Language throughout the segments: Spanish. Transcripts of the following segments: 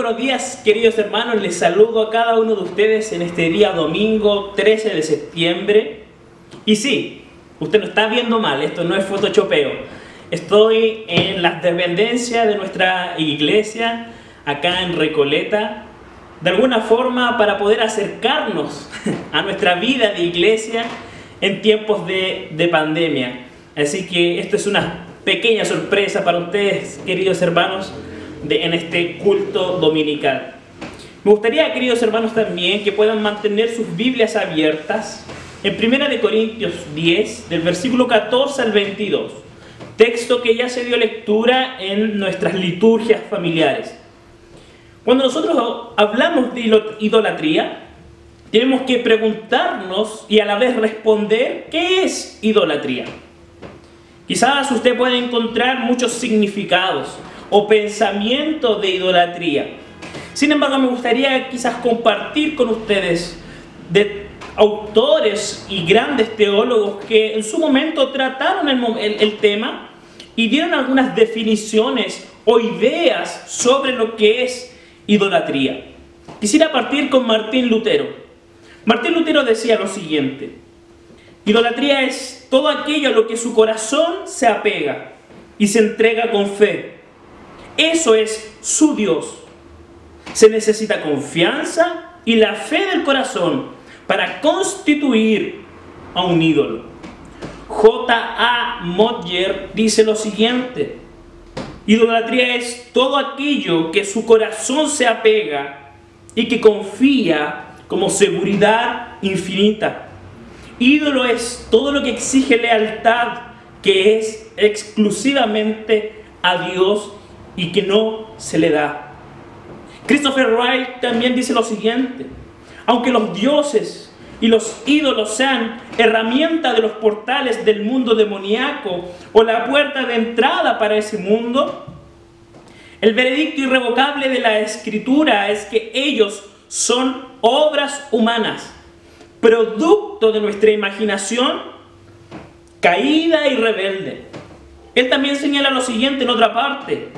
buenos días, queridos hermanos. Les saludo a cada uno de ustedes en este día domingo 13 de septiembre. Y sí, usted no está viendo mal, esto no es photoshopeo. Estoy en las dependencias de nuestra iglesia, acá en Recoleta, de alguna forma para poder acercarnos a nuestra vida de iglesia en tiempos de pandemia. Así que esto es una pequeña sorpresa para ustedes, queridos hermanos, en este culto dominical. Me gustaría, queridos hermanos, también que puedan mantener sus Biblias abiertas en 1 Corintios 10, del versículo 14 al 22, texto que ya se dio lectura en nuestras liturgias familiares. Cuando nosotros hablamos de idolatría, tenemos que preguntarnos y a la vez responder ¿qué es idolatría? Quizás usted puede encontrar muchos significados o pensamientos de idolatría. Sin embargo, me gustaría quizás compartir con ustedes de autores y grandes teólogos que en su momento trataron el tema y dieron algunas definiciones o ideas sobre lo que es idolatría. Quisiera partir con Martín Lutero. Martín Lutero decía lo siguiente: idolatría es todo aquello a lo que su corazón se apega y se entrega con fe. Eso es su Dios. Se necesita confianza y la fe del corazón para constituir a un ídolo. J.A. Modger dice lo siguiente: idolatría es todo aquello que su corazón se apega y que confía como seguridad infinita. Ídolo es todo lo que exige lealtad, que es exclusivamente a Dios y que no se le da. Christopher Wright también dice lo siguiente: aunque los dioses y los ídolos sean herramienta de los portales del mundo demoníaco o la puerta de entrada para ese mundo, el veredicto irrevocable de la Escritura es que ellos son obras humanas, producto de nuestra imaginación caída y rebelde. Él también señala lo siguiente en otra parte: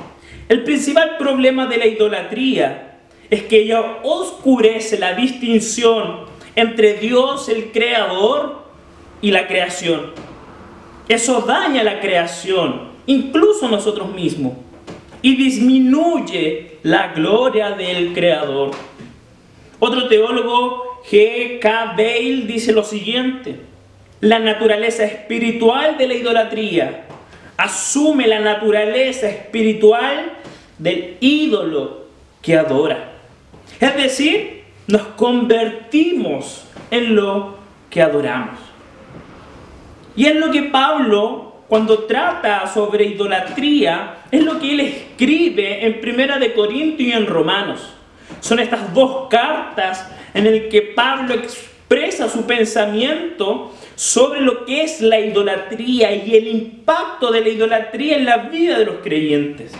el principal problema de la idolatría es que ella oscurece la distinción entre Dios, el Creador, y la creación. Eso daña la creación, incluso nosotros mismos, y disminuye la gloria del Creador. Otro teólogo, G.K. Bale, dice lo siguiente: la naturaleza espiritual de la idolatría asume la naturaleza espiritual del ídolo que adora. Es decir, nos convertimos en lo que adoramos. Y es lo que Pablo, cuando trata sobre idolatría, es lo que él escribe en 1 Corintios y en Romanos. Son estas dos cartas en las que Pablo expresa su pensamiento sobre lo que es la idolatría y el impacto de la idolatría en la vida de los creyentes.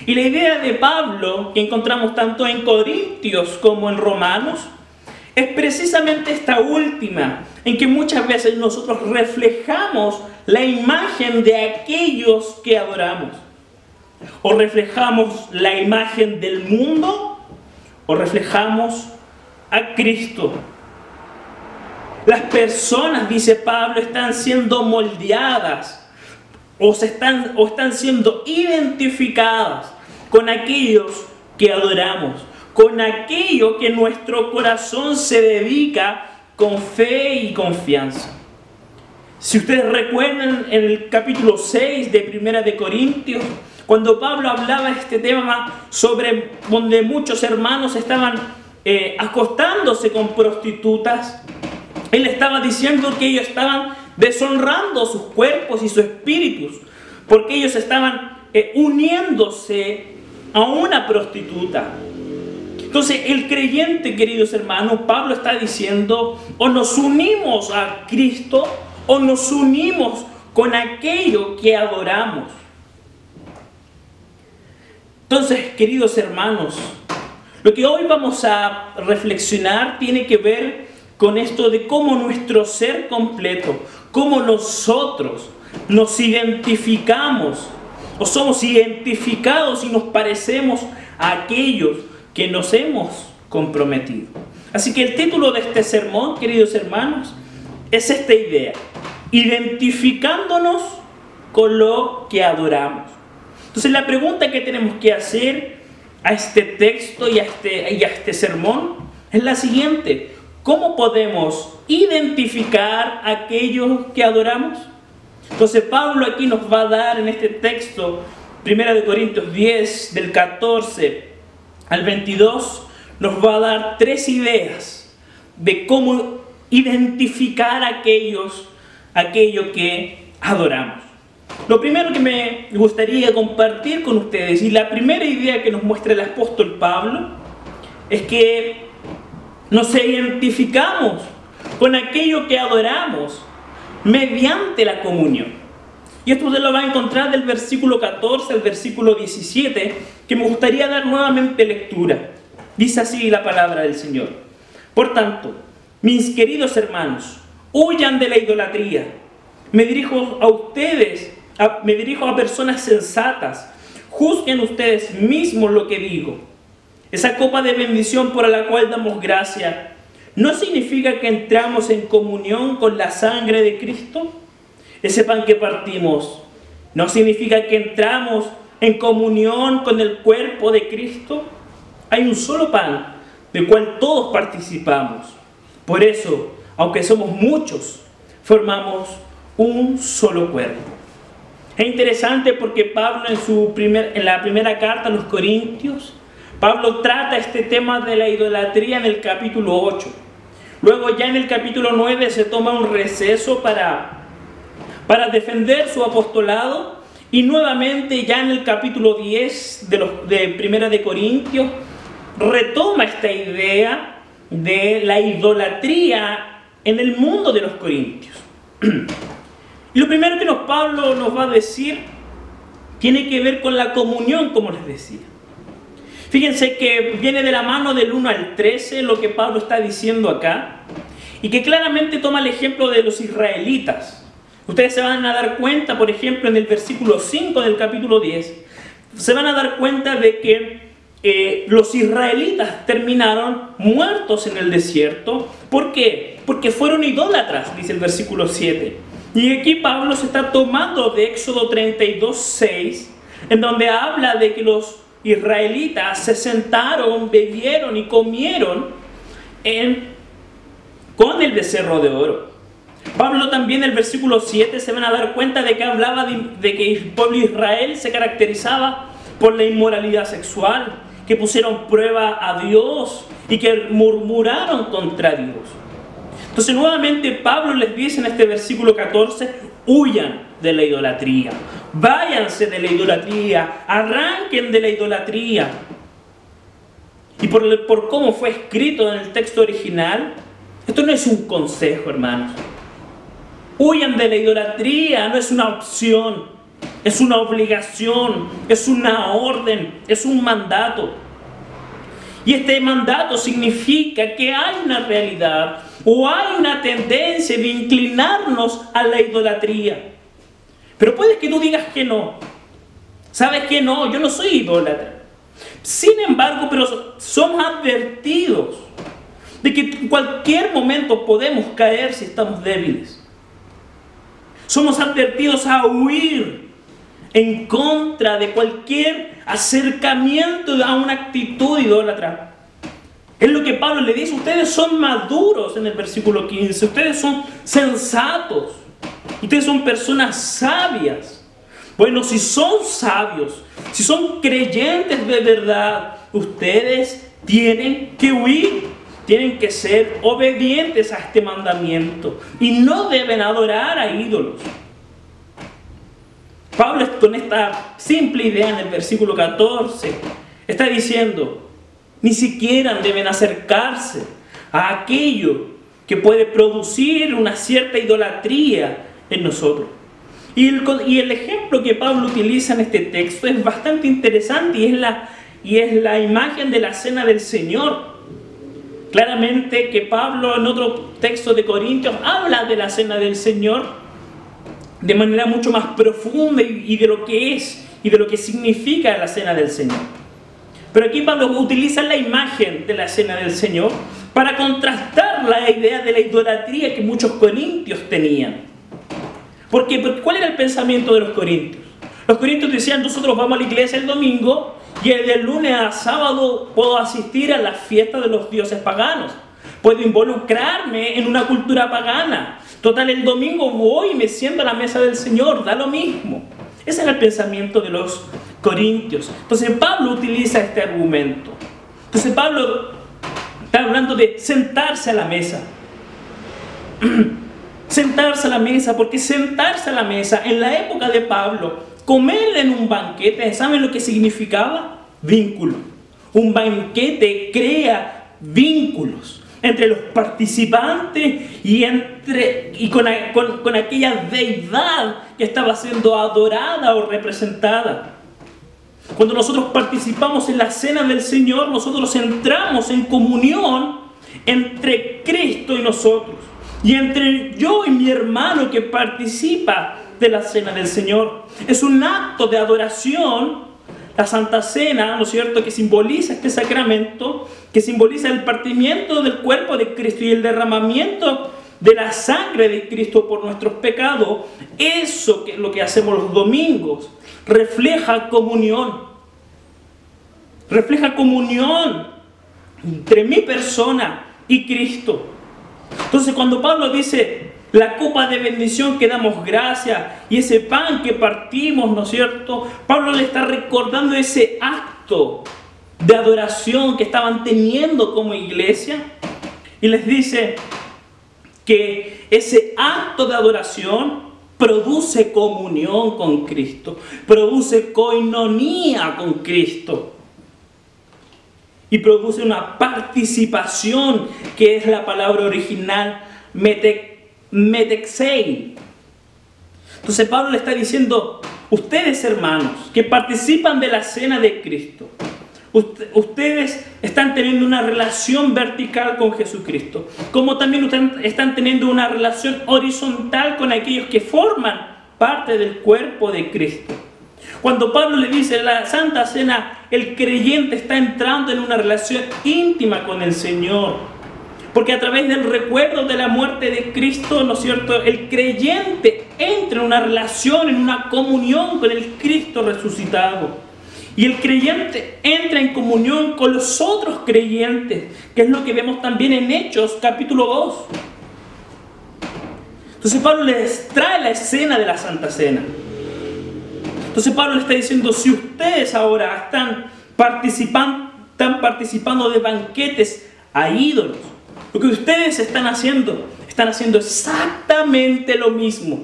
Y la idea de Pablo, que encontramos tanto en Corintios como en Romanos, es precisamente esta última, en que muchas veces nosotros reflejamos la imagen de aquellos que adoramos. O reflejamos la imagen del mundo, o reflejamos a Cristo. Las personas, dice Pablo, están siendo moldeadas o están siendo identificadas con aquellos que adoramos, con aquello que nuestro corazón se dedica con fe y confianza. Si ustedes recuerdan en el capítulo 6 de 1 Corintios, cuando Pablo hablaba de este tema sobre donde muchos hermanos estaban acostándose con prostitutas, él estaba diciendo que ellos estaban deshonrando sus cuerpos y sus espíritus, porque ellos estaban uniéndose a una prostituta. Entonces, el creyente, queridos hermanos, Pablo está diciendo: o nos unimos a Cristo o nos unimos con aquello que adoramos. Entonces, queridos hermanos, lo que hoy vamos a reflexionar tiene que ver con esto de cómo nuestro ser completo, cómo nosotros nos identificamos o somos identificados y nos parecemos a aquellos que nos hemos comprometido. Así que el título de este sermón, queridos hermanos, es esta idea: identificándonos con lo que adoramos. Entonces la pregunta que tenemos que hacer a este texto y a este sermón es la siguiente: ¿cómo podemos identificar a aquellos que adoramos? Entonces Pablo aquí nos va a dar en este texto, 1 Corintios 10, del 14 al 22, nos va a dar 3 ideas de cómo identificar a aquello que adoramos. Lo primero que me gustaría compartir con ustedes, y la primera idea que nos muestra el apóstol Pablo, es que nos identificamos con aquello que adoramos mediante la comunión. Y esto usted lo va a encontrar del versículo 14 al versículo 17, que me gustaría dar nuevamente lectura. Dice así la palabra del Señor: por tanto, mis queridos hermanos, huyan de la idolatría. Me dirijo a ustedes, me dirijo a personas sensatas. Juzguen ustedes mismos lo que digo. Esa copa de bendición por la cual damos gracia, ¿no significa que entramos en comunión con la sangre de Cristo? Ese pan que partimos, ¿no significa que entramos en comunión con el cuerpo de Cristo? Hay un solo pan, del cual todos participamos. Por eso, aunque somos muchos, formamos un solo cuerpo. Es interesante porque Pablo en la primera carta a los Corintios, Pablo trata este tema de la idolatría en el capítulo 8. Luego ya en el capítulo 9 se toma un receso para defender su apostolado, y nuevamente ya en el capítulo 10 de Primera de Corintios retoma esta idea de la idolatría en el mundo de los corintios. Y lo primero que Pablo nos va a decir tiene que ver con la comunión, como les decía. Fíjense que viene de la mano del 1 al 13 lo que Pablo está diciendo acá, y que claramente toma el ejemplo de los israelitas. Ustedes se van a dar cuenta, por ejemplo, en el versículo 5 del capítulo 10, se van a dar cuenta de que los israelitas terminaron muertos en el desierto. ¿Por qué? Porque fueron idólatras, dice el versículo 7. Y aquí Pablo se está tomando de Éxodo 32:6, en donde habla de que los israelitas se sentaron, bebieron y comieron con el becerro de oro. Pablo también en el versículo 7 se van a dar cuenta de que hablaba de que el pueblo de Israel se caracterizaba por la inmoralidad sexual, que pusieron prueba a Dios y que murmuraron contra Dios. Entonces nuevamente Pablo les dice en este versículo 14: huyan de la idolatría, váyanse de la idolatría, arranquen de la idolatría. Y por cómo fue escrito en el texto original, esto no es un consejo, hermanos. Huyan de la idolatría, no es una opción, es una obligación, es una orden, es un mandato. Y este mandato significa que hay una realidad o hay una tendencia de inclinarnos a la idolatría. Pero puede que tú digas que no. ¿Sabes que no? Yo no soy idólatra. Sin embargo, pero somos advertidos de que en cualquier momento podemos caer si estamos débiles. Somos advertidos a huir en contra de cualquier acercamiento a una actitud idólatra. Es lo que Pablo le dice: ustedes son maduros, en el versículo 15, ustedes son sensatos, ustedes son personas sabias. Bueno, si son sabios, si son creyentes de verdad, ustedes tienen que huir. Tienen que ser obedientes a este mandamiento y no deben adorar a ídolos. Pablo, con esta simple idea en el versículo 14, está diciendo: ni siquiera deben acercarse a aquello que puede producir una cierta idolatría en nosotros. Y el ejemplo que Pablo utiliza en este texto es bastante interesante, y es la imagen de la cena del Señor. Claramente que Pablo en otro texto de Corintios habla de la cena del Señor de manera mucho más profunda y de lo que es y de lo que significa la cena del Señor. Pero aquí Pablo utiliza la imagen de la cena del Señor para contrastar la idea de la idolatría que muchos corintios tenían. ¿Por qué? Porque ¿cuál era el pensamiento de los corintios? Los corintios decían, nosotros vamos a la iglesia el domingo y de lunes a sábado puedo asistir a la fiesta de los dioses paganos. Puedo involucrarme en una cultura pagana. Total, el domingo voy y me siento a la mesa del Señor, da lo mismo. Ese era el pensamiento de los corintios. Entonces Pablo utiliza este argumento. Entonces Pablo está hablando de sentarse a la mesa. Sentarse a la mesa, porque sentarse a la mesa en la época de Pablo, comer en un banquete, ¿saben lo que significaba? Vínculo. Un banquete crea vínculos entre los participantes y con aquella deidad que estaba siendo adorada o representada. Cuando nosotros participamos en la cena del Señor, nosotros entramos en comunión entre Cristo y nosotros, y entre yo y mi hermano que participa de la cena del Señor. Es un acto de adoración, la Santa Cena, ¿no es cierto?, que simboliza este sacramento, que simboliza el partimiento del cuerpo de Cristo y el derramamiento de la sangre de Cristo por nuestros pecados. Eso que es lo que hacemos los domingos, refleja comunión. Refleja comunión entre mi persona y Cristo. Entonces cuando Pablo dice la copa de bendición que damos gracias y ese pan que partimos, ¿no es cierto?, Pablo le está recordando ese acto de adoración que estaban teniendo como iglesia, y les dice que ese acto de adoración produce comunión con Cristo, produce koinonía con Cristo y produce una participación, que es la palabra original metexein. Entonces Pablo le está diciendo, ustedes hermanos que participan de la cena de Cristo, ustedes están teniendo una relación vertical con Jesucristo, como también ustedes están teniendo una relación horizontal con aquellos que forman parte del cuerpo de Cristo. Cuando Pablo le dice la Santa Cena, el creyente está entrando en una relación íntima con el Señor, porque a través del recuerdo de la muerte de Cristo, ¿no es cierto?, el creyente entra en una relación, en una comunión con el Cristo resucitado. Y el creyente entra en comunión con los otros creyentes, que es lo que vemos también en Hechos capítulo 2. Entonces Pablo les trae la escena de la Santa Cena. Entonces Pablo le está diciendo, si ustedes ahora están participando de banquetes a ídolos, lo que ustedes están haciendo exactamente lo mismo.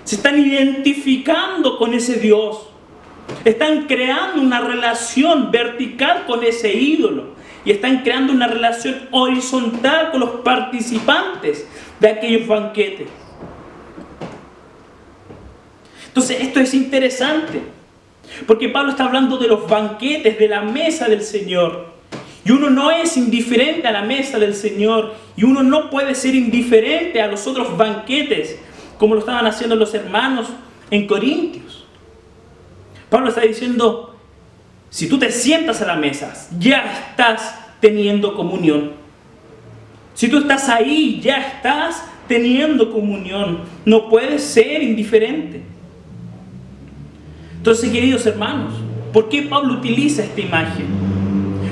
Se están identificando con ese Dios. Están creando una relación vertical con ese ídolo. Y están creando una relación horizontal con los participantes de aquellos banquetes. Entonces esto es interesante, porque Pablo está hablando de los banquetes, de la mesa del Señor. Y uno no es indiferente a la mesa del Señor, y uno no puede ser indiferente a los otros banquetes, como lo estaban haciendo los hermanos en Corintios. Pablo está diciendo, si tú te sientas a la mesa, ya estás teniendo comunión. Si tú estás ahí, ya estás teniendo comunión. No puedes ser indiferente. Entonces, queridos hermanos, ¿por qué Pablo utiliza esta imagen?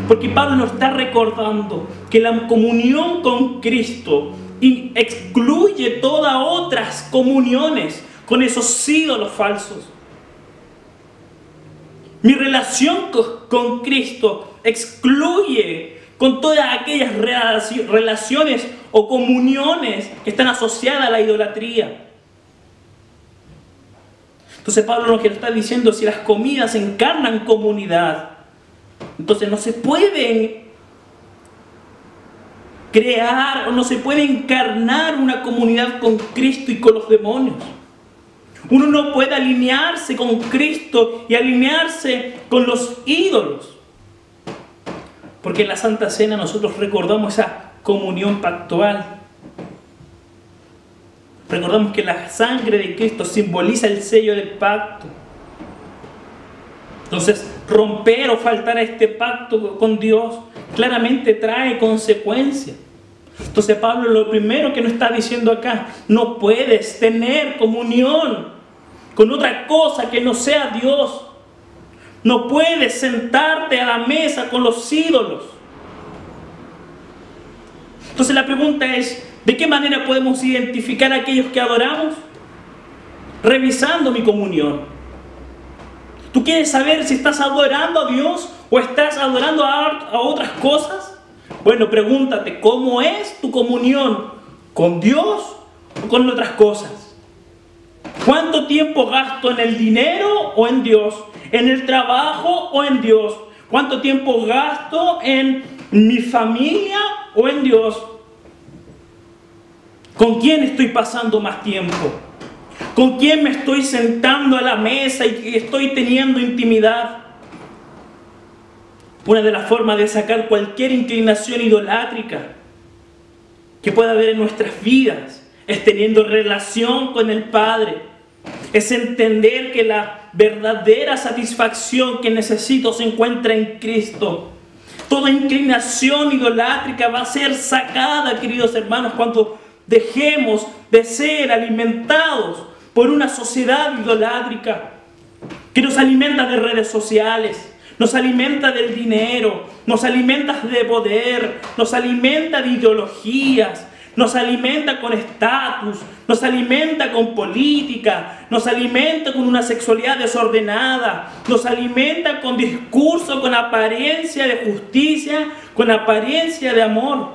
Porque Pablo nos está recordando que la comunión con Cristo excluye todas otras comuniones con esos ídolos falsos. Mi relación con Cristo excluye con todas aquellas relaciones o comuniones que están asociadas a la idolatría. Entonces Pablo lo que está diciendo, si las comidas encarnan comunidad, entonces no se pueden crear o no se puede encarnar una comunidad con Cristo y con los demonios. Uno no puede alinearse con Cristo y alinearse con los ídolos. Porque en la Santa Cena nosotros recordamos esa comunión pactual. Recordamos que la sangre de Cristo simboliza el sello del pacto. Entonces, romper o faltar a este pacto con Dios claramente trae consecuencias. Entonces Pablo lo primero que nos está diciendo acá: no puedes tener comunión con otra cosa que no sea Dios. No puedes sentarte a la mesa con los ídolos. Entonces la pregunta es: ¿de qué manera podemos identificar a aquellos que adoramos? Revisando mi comunión. ¿Tú quieres saber si estás adorando a Dios o estás adorando a otras cosas? Bueno, pregúntate, ¿cómo es tu comunión con Dios o con otras cosas? ¿Cuánto tiempo gasto en el dinero o en Dios? ¿En el trabajo o en Dios? ¿Cuánto tiempo gasto en mi familia o en Dios? ¿Con quién estoy pasando más tiempo? ¿Con quién me estoy sentando a la mesa y estoy teniendo intimidad? Una de las formas de sacar cualquier inclinación idolátrica que pueda haber en nuestras vidas es teniendo relación con el Padre. Es entender que la verdadera satisfacción que necesito se encuentra en Cristo. Toda inclinación idolátrica va a ser sacada, queridos hermanos, cuando dejemos de ser alimentados por una sociedad idolátrica que nos alimenta de redes sociales, nos alimenta del dinero, nos alimenta de poder, nos alimenta de ideologías, nos alimenta con estatus, nos alimenta con política, nos alimenta con una sexualidad desordenada, nos alimenta con discurso, con apariencia de justicia, con apariencia de amor.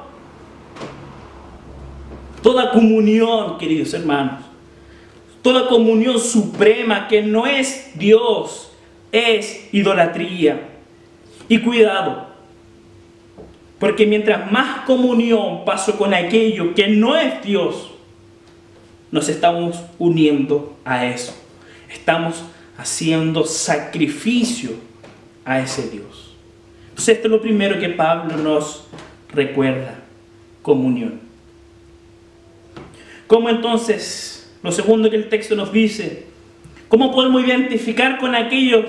Toda comunión, queridos hermanos, toda comunión suprema que no es Dios, es idolatría. Y cuidado, porque mientras más comunión paso con aquello que no es Dios, nos estamos uniendo a eso. Estamos haciendo sacrificio a ese Dios. Entonces esto es lo primero que Pablo nos recuerda: comunión. ¿Cómo entonces? Lo segundo que el texto nos dice: ¿cómo podemos identificar con aquello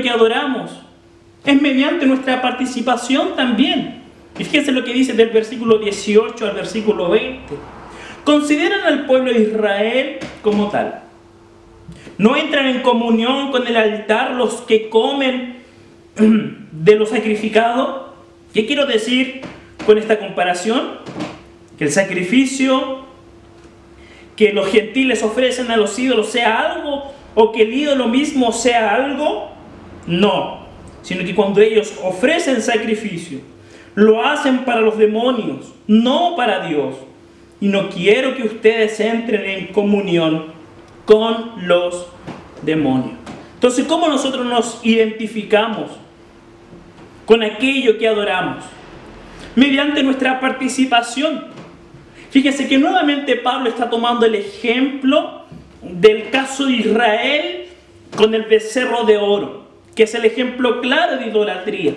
que adoramos? Es mediante nuestra participación también. Y fíjense lo que dice del versículo 18 al versículo 20. Consideran al pueblo de Israel como tal. No entran en comunión con el altar los que comen de lo sacrificado. ¿Qué quiero decir con esta comparación? Que el sacrificio que los gentiles ofrecen a los ídolos sea algo, o que el ídolo mismo sea algo. No, sino que cuando ellos ofrecen sacrificio, lo hacen para los demonios, no para Dios. Y no quiero que ustedes entren en comunión con los demonios. Entonces, ¿cómo nosotros nos identificamos con aquello que adoramos? Mediante nuestra participación. Fíjense que nuevamente Pablo está tomando el ejemplo del caso de Israel con el becerro de oro, que es el ejemplo claro de idolatría.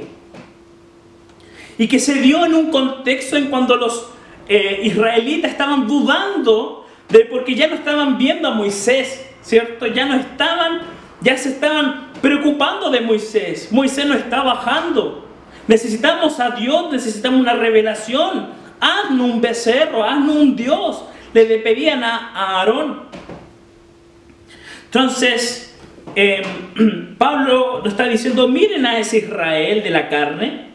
Y que se dio en un contexto en cuando los israelitas estaban dudando porque ya no estaban viendo a Moisés, ¿cierto? Ya se estaban preocupando de Moisés. Moisés no está bajando. Necesitamos a Dios, necesitamos una revelación. Haznos un becerro, haznos un Dios. Le pedían a Aarón. Entonces, Pablo nos está diciendo: miren a ese Israel de la carne,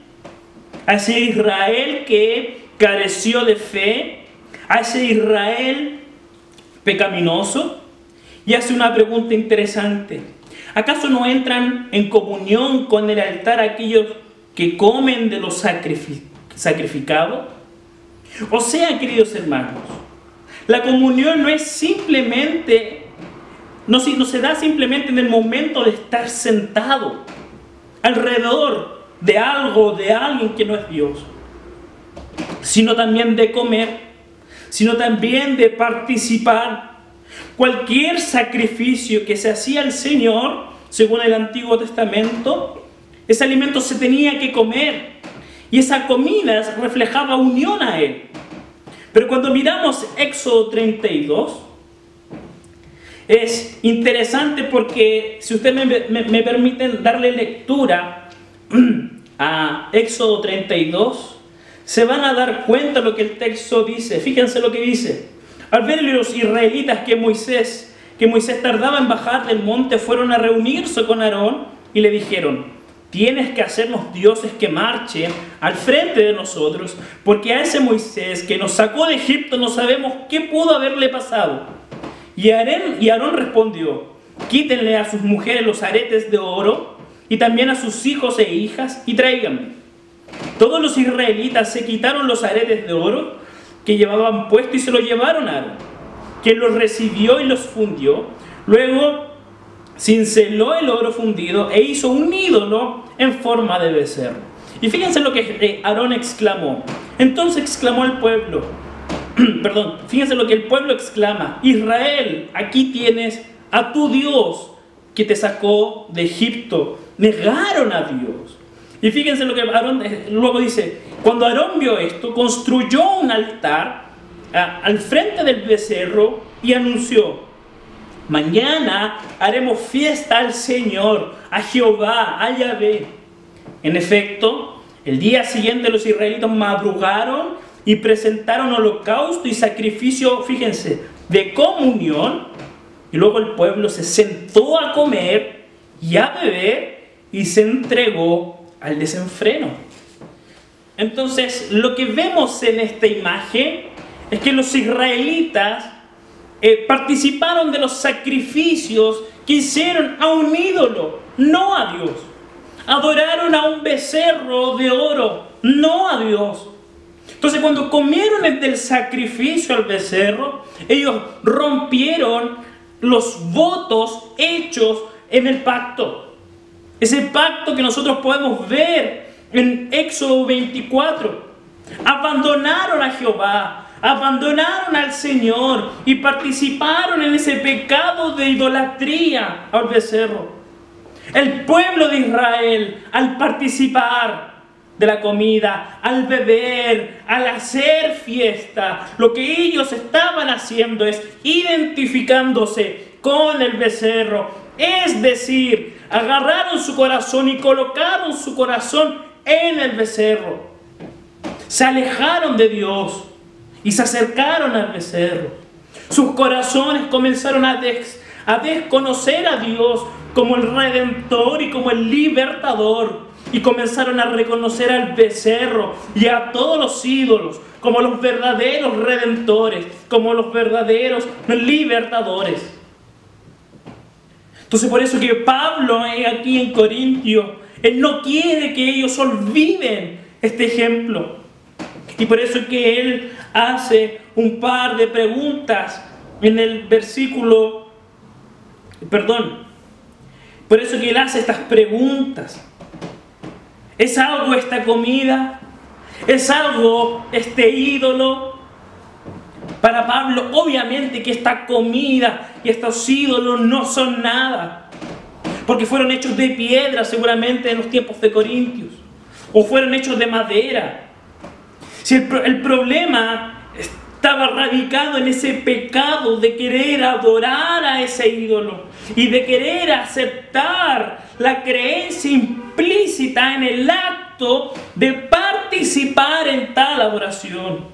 a ese Israel que careció de fe, a ese Israel pecaminoso, y hace una pregunta interesante: ¿acaso no entran en comunión con el altar aquellos que comen de lo sacrificado? O sea, queridos hermanos, la comunión no es simplemente, no se da simplemente en el momento de estar sentado alrededor de algo, de alguien que no es Dios, sino también de comer, sino también de participar. Cualquier sacrificio que se hacía al Señor, según el Antiguo Testamento, ese alimento se tenía que comer. Y esa comida reflejaba unión a Él. Pero cuando miramos Éxodo 32, Es interesante porque, si ustedes me permiten darle lectura a Éxodo 32, se van a dar cuenta de lo que el texto dice. Fíjense lo que dice. Al ver los israelitas que Moisés tardaba en bajar del monte, fueron a reunirse con Aarón y le dijeron: tienes que hacernos dioses que marchen al frente de nosotros, porque a ese Moisés que nos sacó de Egipto no sabemos qué pudo haberle pasado. Y Aarón respondió: quítenle a sus mujeres los aretes de oro y también a sus hijos e hijas y tráiganme. Todos los israelitas se quitaron los aretes de oro que llevaban puesto y se los llevaron a Aarón, quien los recibió y los fundió. Luego cinceló el oro fundido e hizo un ídolo en forma de becerro. Y fíjense lo que Aarón exclamó. Entonces exclamó el pueblo, fíjense lo que el pueblo exclama: Israel, aquí tienes a tu Dios que te sacó de Egipto. Negaron a Dios. Y fíjense lo que Aarón luego dice: cuando Aarón vio esto, construyó un altar al frente del becerro y anunció: mañana haremos fiesta al Señor, a Jehová, a Yahvé. En efecto, el día siguiente los israelitas madrugaron y presentaron holocausto y sacrificio, fíjense, de comunión. Y luego el pueblo se sentó a comer y a beber y se entregó al desenfreno. Entonces, lo que vemos en esta imagen es que los israelitas participaron de los sacrificios que hicieron a un ídolo, no a Dios. Adoraron a un becerro de oro, no a Dios. Entonces, cuando comieron del sacrificio al becerro, ellos rompieron los votos hechos en el pacto. Ese pacto que nosotros podemos ver en Éxodo 24. Abandonaron a Jehová, abandonaron al Señor y participaron en ese pecado de idolatría al becerro. El pueblo de Israel, al participar de la comida, al beber, al hacer fiesta, lo que ellos estaban haciendo es identificándose con el becerro. Es decir, agarraron su corazón y colocaron su corazón en el becerro. Se alejaron de Dios y se acercaron al becerro. Sus corazones comenzaron a desconocer a Dios como el Redentor y como el Libertador. Y comenzaron a reconocer al becerro y a todos los ídolos como los verdaderos redentores, como los verdaderos libertadores. Entonces, por eso que Pablo aquí en Corintios, él no quiere que ellos olviden este ejemplo. Y por eso es que él hace un par de preguntas en el versículo, por eso que él hace estas preguntas. ¿Es algo esta comida? ¿Es algo este ídolo? Para Pablo, obviamente que esta comida y estos ídolos no son nada, porque fueron hechos de piedra seguramente en los tiempos de Corintios, o fueron hechos de madera. Si el problema estaba radicado en ese pecado de querer adorar a ese ídolo y de querer aceptar la creencia implícita en el acto de participar en tal adoración.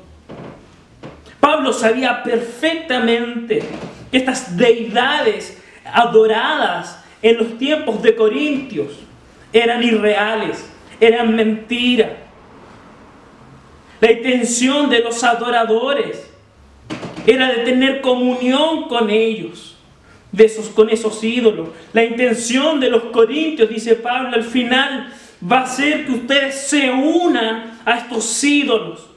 Pablo sabía perfectamente que estas deidades adoradas en los tiempos de Corintios eran irreales, eran mentiras. La intención de los adoradores era de tener comunión con ellos, con esos ídolos. La intención de los corintios, dice Pablo al final, va a ser que ustedes se unan a estos ídolos.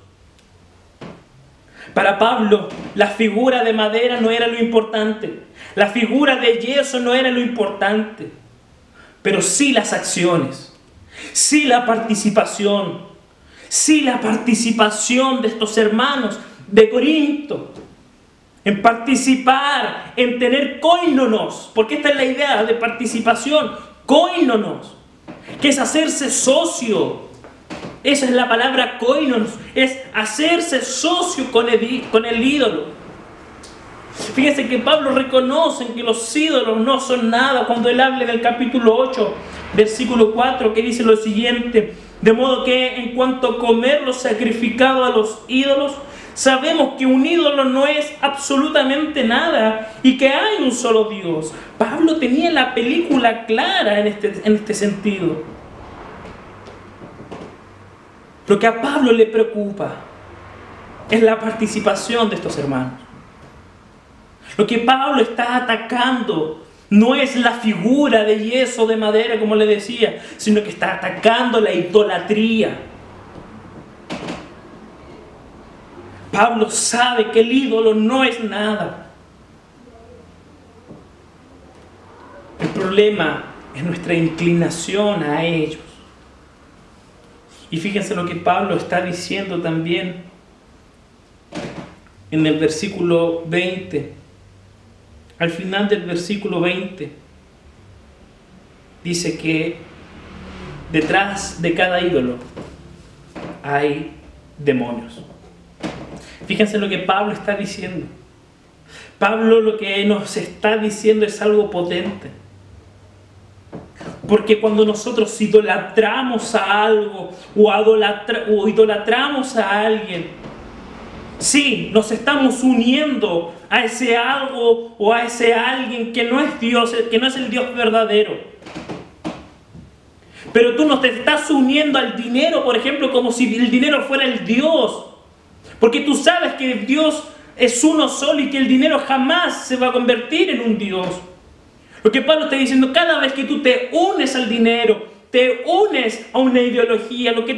Para Pablo, la figura de madera no era lo importante. La figura de yeso no era lo importante. Pero sí las acciones, sí la participación, de estos hermanos de Corinto. En participar, en tener koinonos, porque esta es la idea de participación, koinonos, que es hacerse socio. Esa es la palabra koinonos, es hacerse socio con el ídolo. Fíjense que Pablo reconoce que los ídolos no son nada cuando él habla en el capítulo 8, versículo 4, que dice lo siguiente: de modo que en cuanto a comer lo sacrificado a los ídolos, sabemos que un ídolo no es absolutamente nada y que hay un solo Dios. Pablo tenía la película clara en este sentido. Lo que a Pablo le preocupa es la participación de estos hermanos. Lo que Pablo está atacando no es la figura de yeso, de madera, como le decía, sino que está atacando la idolatría. Pablo sabe que el ídolo no es nada. El problema es nuestra inclinación a ellos. Y fíjense lo que Pablo está diciendo también en el versículo 20. Al final del versículo 20 dice que detrás de cada ídolo hay demonios. Fíjense lo que Pablo está diciendo. Pablo lo que nos está diciendo es algo potente. Porque cuando nosotros idolatramos a algo o idolatramos a alguien, sí, nos estamos uniendo a ese algo o a ese alguien que no es Dios, que no es el Dios verdadero. Pero tú no te estás uniendo al dinero, por ejemplo, como si el dinero fuera el Dios. Porque tú sabes que Dios es uno solo y que el dinero jamás se va a convertir en un Dios. Lo que Pablo está diciendo, cada vez que tú te unes al dinero, te unes a una ideología, lo que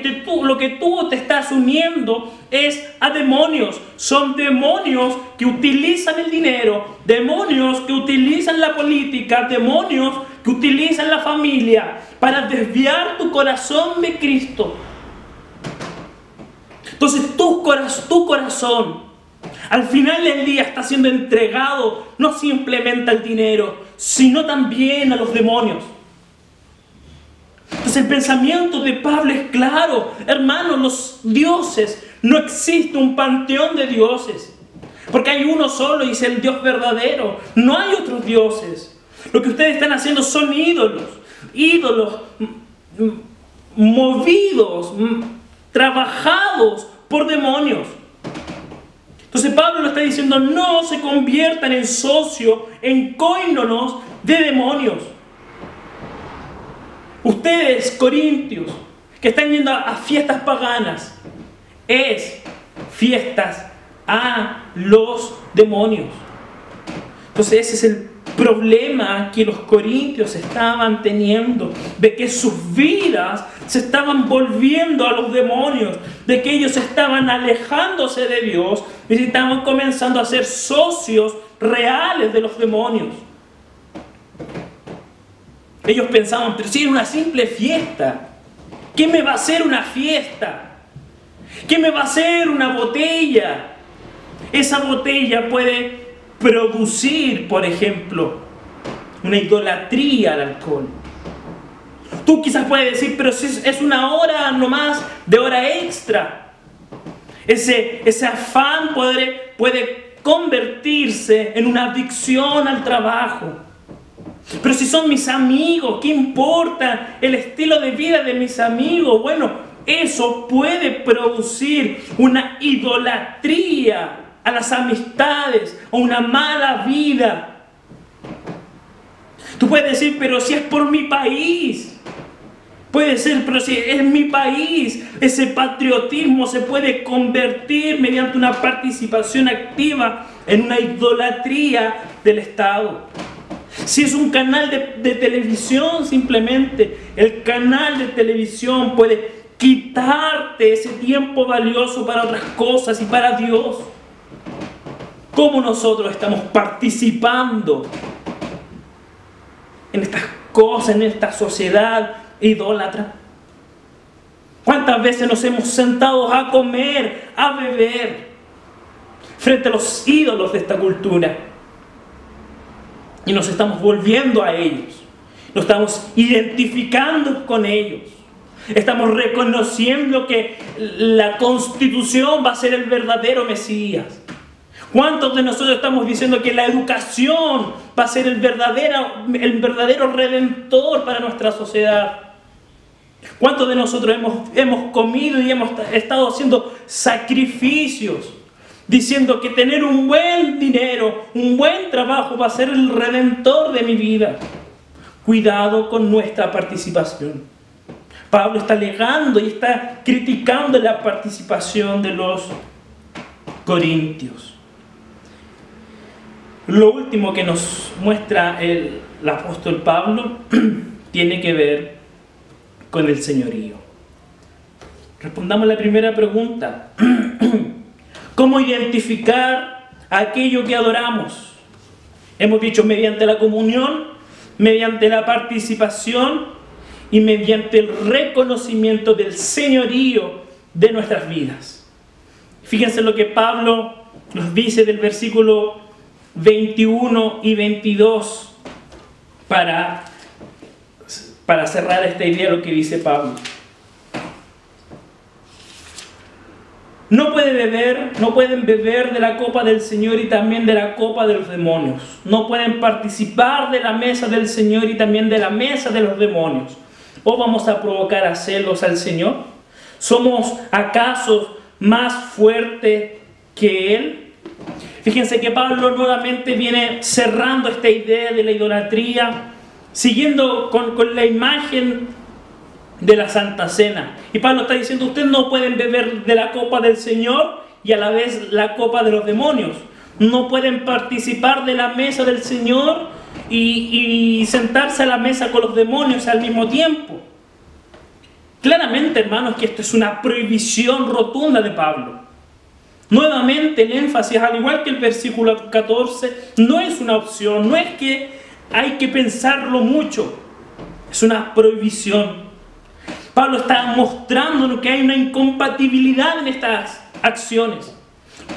tú te estás uniendo es a demonios. Son demonios que utilizan el dinero, demonios que utilizan la política, demonios que utilizan la familia para desviar tu corazón de Cristo. Entonces tu corazón al final del día está siendo entregado no simplemente al dinero, sino también a los demonios. Entonces el pensamiento de Pablo es claro. Hermanos, los dioses, no existe un panteón de dioses, porque hay uno solo y es el Dios verdadero. No hay otros dioses. Lo que ustedes están haciendo son ídolos movidos, trabajados por demonios. Entonces Pablo lo está diciendo: no se conviertan en socios, en coínonos de demonios. Ustedes, corintios, que están yendo a fiestas paganas, es fiestas a los demonios. Entonces ese es el problema que los corintios estaban teniendo, de que sus vidas se estaban volviendo a los demonios, de que ellos estaban alejándose de Dios y estaban comenzando a ser socios reales de los demonios. Ellos pensaban: pero si es una simple fiesta, ¿qué me va a hacer una fiesta? ¿Qué me va a hacer una botella? Esa botella puede producir, por ejemplo, una idolatría al alcohol. Tú quizás puedes decir: pero si es una hora nomás de hora extra. Ese afán puede convertirse en una adicción al trabajo. Pero si son mis amigos, ¿qué importa el estilo de vida de mis amigos? Bueno, eso puede producir una idolatría a las amistades o una mala vida. Tú puedes decir: pero si es por mi país. Puede ser: pero si es mi país. Ese patriotismo se puede convertir mediante una participación activa en una idolatría del Estado. Si es un canal de televisión, simplemente el canal de televisión puede quitarte ese tiempo valioso para otras cosas y para Dios. ¿Cómo nosotros estamos participando en estas cosas, en esta sociedad idólatra? ¿Cuántas veces nos hemos sentado a comer, a beber frente a los ídolos de esta cultura? Y nos estamos volviendo a ellos. Nos estamos identificando con ellos. Estamos reconociendo que la Constitución va a ser el verdadero Mesías. ¿Cuántos de nosotros estamos diciendo que la educación va a ser el verdadero redentor para nuestra sociedad? ¿Cuántos de nosotros hemos comido y hemos estado haciendo sacrificios diciendo que tener un buen dinero, un buen trabajo va a ser el redentor de mi vida? Cuidado con nuestra participación. Pablo está alegando y está criticando la participación de los corintios. Lo último que nos muestra el apóstol Pablo tiene que ver con el señorío. Respondamos la primera pregunta. ¿Cómo identificar aquello que adoramos? Hemos dicho mediante la comunión, mediante la participación y mediante el reconocimiento del señorío de nuestras vidas. Fíjense lo que Pablo nos dice del versículo 21 y 22 para cerrar esta idea, lo que dice Pablo. No pueden beber de la copa del Señor y también de la copa de los demonios. No pueden participar de la mesa del Señor y también de la mesa de los demonios. ¿O vamos a provocar a celos al Señor? ¿Somos acaso más fuertes que Él? Fíjense que Pablo nuevamente viene cerrando esta idea de la idolatría, siguiendo con la imagen de la Santa Cena. Y Pablo está diciendo, ustedes no pueden beber de la copa del Señor y a la vez la copa de los demonios. No pueden participar de la mesa del Señor y sentarse a la mesa con los demonios al mismo tiempo. Claramente, hermanos, que esto es una prohibición rotunda de Pablo. Nuevamente el énfasis, al igual que el versículo 14, no es una opción, no es que hay que pensarlo mucho, es una prohibición. Pablo está mostrándonos que hay una incompatibilidad en estas acciones.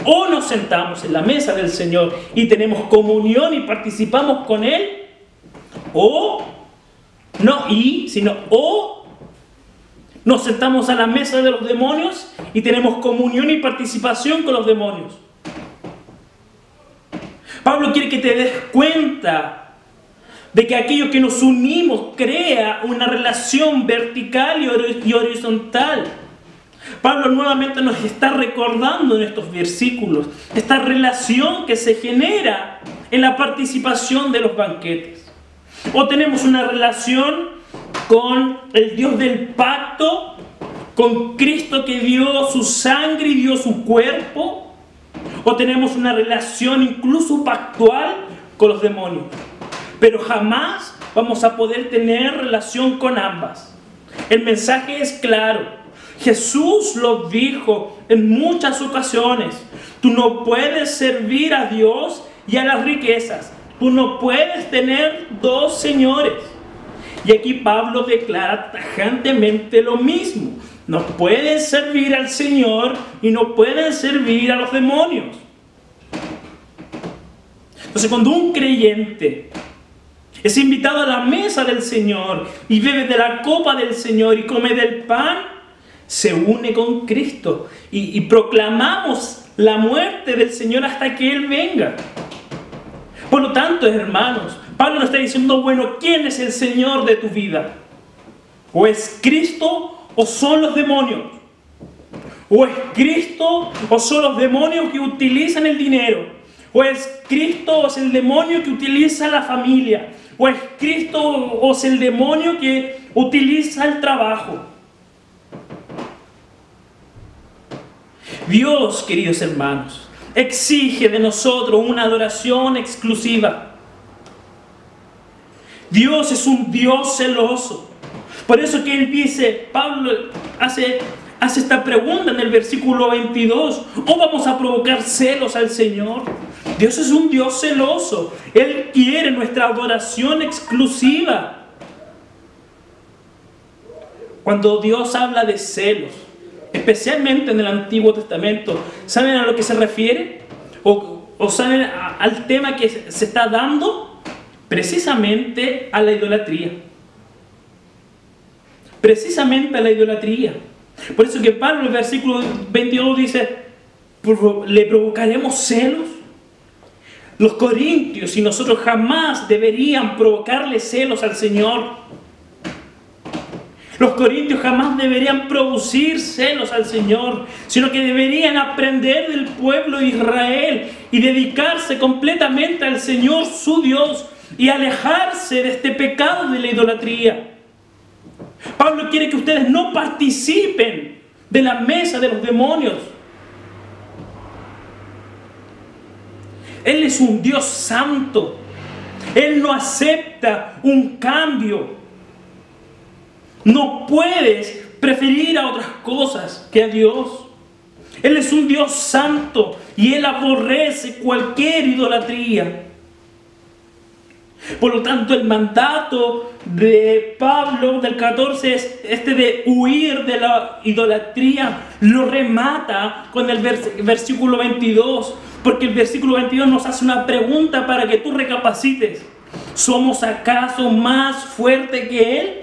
O nos sentamos en la mesa del Señor y tenemos comunión y participamos con Él, o nos sentamos a la mesa de los demonios y tenemos comunión y participación con los demonios. Pablo quiere que te des cuenta de que aquello que nos unimos crea una relación vertical y horizontal. Pablo nuevamente nos está recordando en estos versículos esta relación que se genera en la participación de los banquetes. O tenemos una relación con el Dios del pacto, con Cristo que dio su sangre y dio su cuerpo, o tenemos una relación incluso pactual con los demonios. Pero jamás vamos a poder tener relación con ambas. El mensaje es claro. Jesús lo dijo en muchas ocasiones. Tú no puedes servir a Dios y a las riquezas. Tú no puedes tener dos señores. Y aquí Pablo declara tajantemente lo mismo. No pueden servir al Señor y no pueden servir a los demonios. Entonces, cuando un creyente es invitado a la mesa del Señor y bebe de la copa del Señor y come del pan, se une con Cristo y proclamamos la muerte del Señor hasta que Él venga. Por lo tanto, hermanos, Pablo nos está diciendo, bueno, ¿quién es el Señor de tu vida? ¿O es Cristo o son los demonios? ¿O es Cristo o son los demonios que utilizan el dinero? ¿O es Cristo o es el demonio que utiliza la familia? ¿O es Cristo o es el demonio que utiliza el trabajo? Dios, queridos hermanos, exige de nosotros una adoración exclusiva. Dios es un Dios celoso. Por eso que Él dice, Pablo hace esta pregunta en el versículo 22. ¿O vamos a provocar celos al Señor? Dios es un Dios celoso. Él quiere nuestra adoración exclusiva. Cuando Dios habla de celos, especialmente en el Antiguo Testamento, ¿saben a lo que se refiere? ¿O saben al tema que se está dando? Precisamente a la idolatría. Precisamente a la idolatría. Por eso que Pablo en el versículo 22 dice, ¿le provocaremos celos? Los corintios y nosotros jamás deberían provocarle celos al Señor. Los corintios jamás deberían producir celos al Señor, sino que deberían aprender del pueblo de Israel y dedicarse completamente al Señor, su Dios, y alejarse de este pecado de la idolatría. Pablo quiere que ustedes no participen de la mesa de los demonios. Él es un Dios santo. Él no acepta un cambio. No puedes preferir a otras cosas que a Dios. Él es un Dios santo y Él aborrece cualquier idolatría. Por lo tanto, el mandato de Pablo del 14 es este de huir de la idolatría. Lo remata con el versículo 22, porque el versículo 22 nos hace una pregunta para que tú recapacites. ¿Somos acaso más fuertes que Él?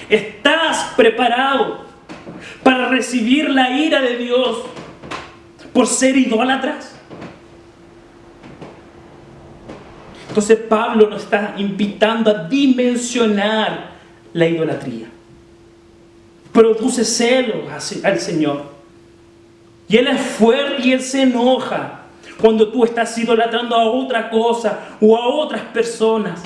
¿Estás preparado para recibir la ira de Dios por ser idólatras? Entonces Pablo nos está invitando a dimensionar la idolatría. Produce celo al Señor. Y Él es fuerte y Él se enoja cuando tú estás idolatrando a otra cosa o a otras personas.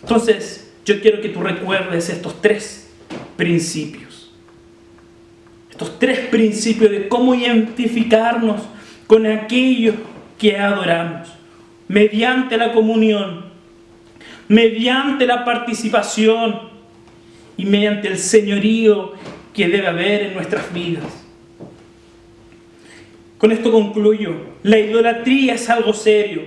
Entonces, yo quiero que tú recuerdes estos tres principios. Estos tres principios de cómo identificarnos con aquello que adoramos. Mediante la comunión, mediante la participación y mediante el señorío que debe haber en nuestras vidas. Con esto concluyo. La idolatría es algo serio.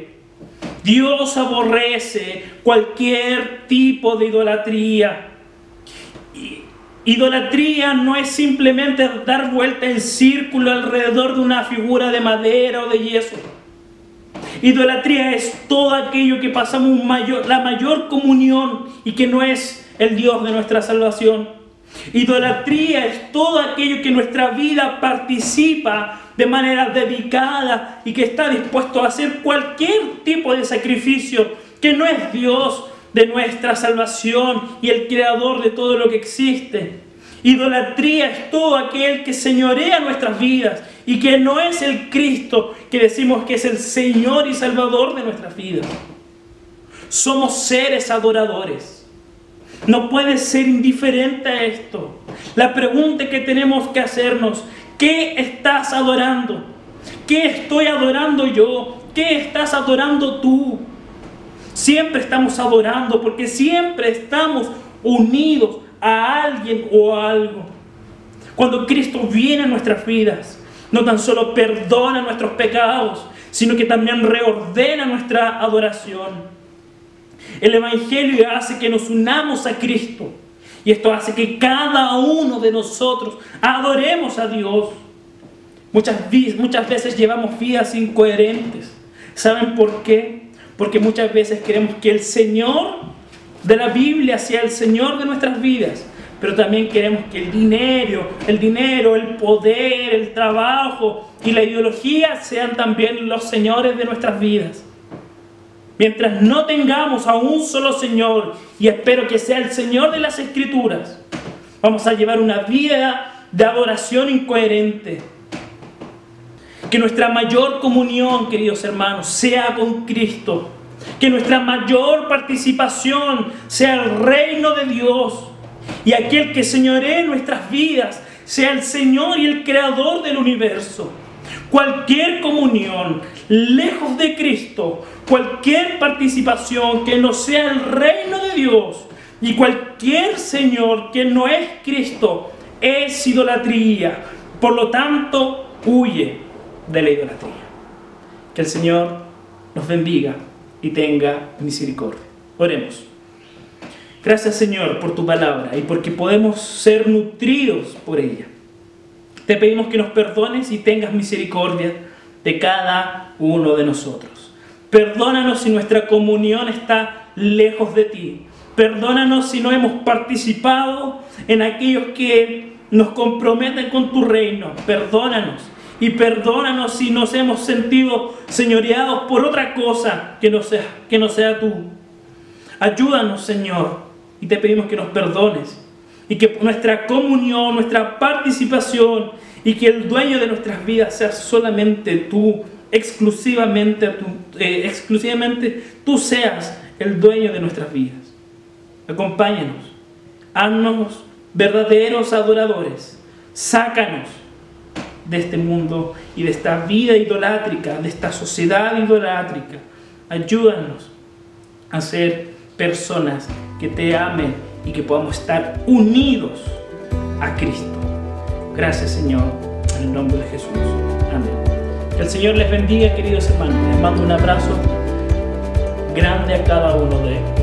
Dios aborrece cualquier tipo de idolatría. Idolatría no es simplemente dar vuelta en círculo alrededor de una figura de madera o de yeso. Idolatría es todo aquello que pasamos la mayor comunión y que no es el Dios de nuestra salvación. Idolatría es todo aquello que nuestra vida participa de manera dedicada y que está dispuesto a hacer cualquier tipo de sacrificio que no es Dios de nuestra salvación y el creador de todo lo que existe. Idolatría es todo aquel que señorea nuestras vidas y que no es el Cristo que decimos que es el Señor y Salvador de nuestras vidas. Somos seres adoradores. No puedes ser indiferente a esto. La pregunta que tenemos que hacernos: ¿qué estás adorando? ¿Qué estoy adorando yo? ¿Qué estás adorando tú? Siempre estamos adorando porque siempre estamos unidos a alguien o a algo. Cuando Cristo viene a nuestras vidas, no tan solo perdona nuestros pecados, sino que también reordena nuestra adoración. El Evangelio hace que nos unamos a Cristo y esto hace que cada uno de nosotros adoremos a Dios. Muchas veces llevamos vidas incoherentes. ¿Saben por qué? Porque muchas veces queremos que el Señor de la Biblia sea el Señor de nuestras vidas, pero también queremos que el dinero, el poder, el trabajo y la ideología sean también los señores de nuestras vidas. Mientras no tengamos a un solo Señor, y espero que sea el Señor de las Escrituras, vamos a llevar una vida de adoración incoherente. Que nuestra mayor comunión, queridos hermanos, sea con Cristo. Que nuestra mayor participación sea el reino de Dios. Y aquel que señoree nuestras vidas sea el Señor y el Creador del universo. Cualquier comunión lejos de Cristo, cualquier participación que no sea el reino de Dios y cualquier Señor que no es Cristo es idolatría. Por lo tanto, huye de la idolatría. Que el Señor nos bendiga y tenga misericordia. Oremos. Gracias, Señor, por tu palabra y porque podemos ser nutridos por ella. Te pedimos que nos perdones y tengas misericordia de cada uno de nosotros. Perdónanos si nuestra comunión está lejos de ti. Perdónanos si no hemos participado en aquellos que nos comprometen con tu reino. Perdónanos Y perdónanos si nos hemos sentido señoreados por otra cosa que no sea tú. Ayúdanos, Señor, y te pedimos que nos perdones. Y que nuestra comunión, nuestra participación, y que el dueño de nuestras vidas sea solamente tú, exclusivamente tú seas el dueño de nuestras vidas. Acompáñanos, haznos verdaderos adoradores, sácanos de este mundo y de esta vida idolátrica, de esta sociedad idolátrica. Ayúdanos a ser personas que te amen y que podamos estar unidos a Cristo. Gracias, Señor, en el nombre de Jesús. Amén. Que el Señor les bendiga, queridos hermanos. Les mando un abrazo grande a cada uno de ellos.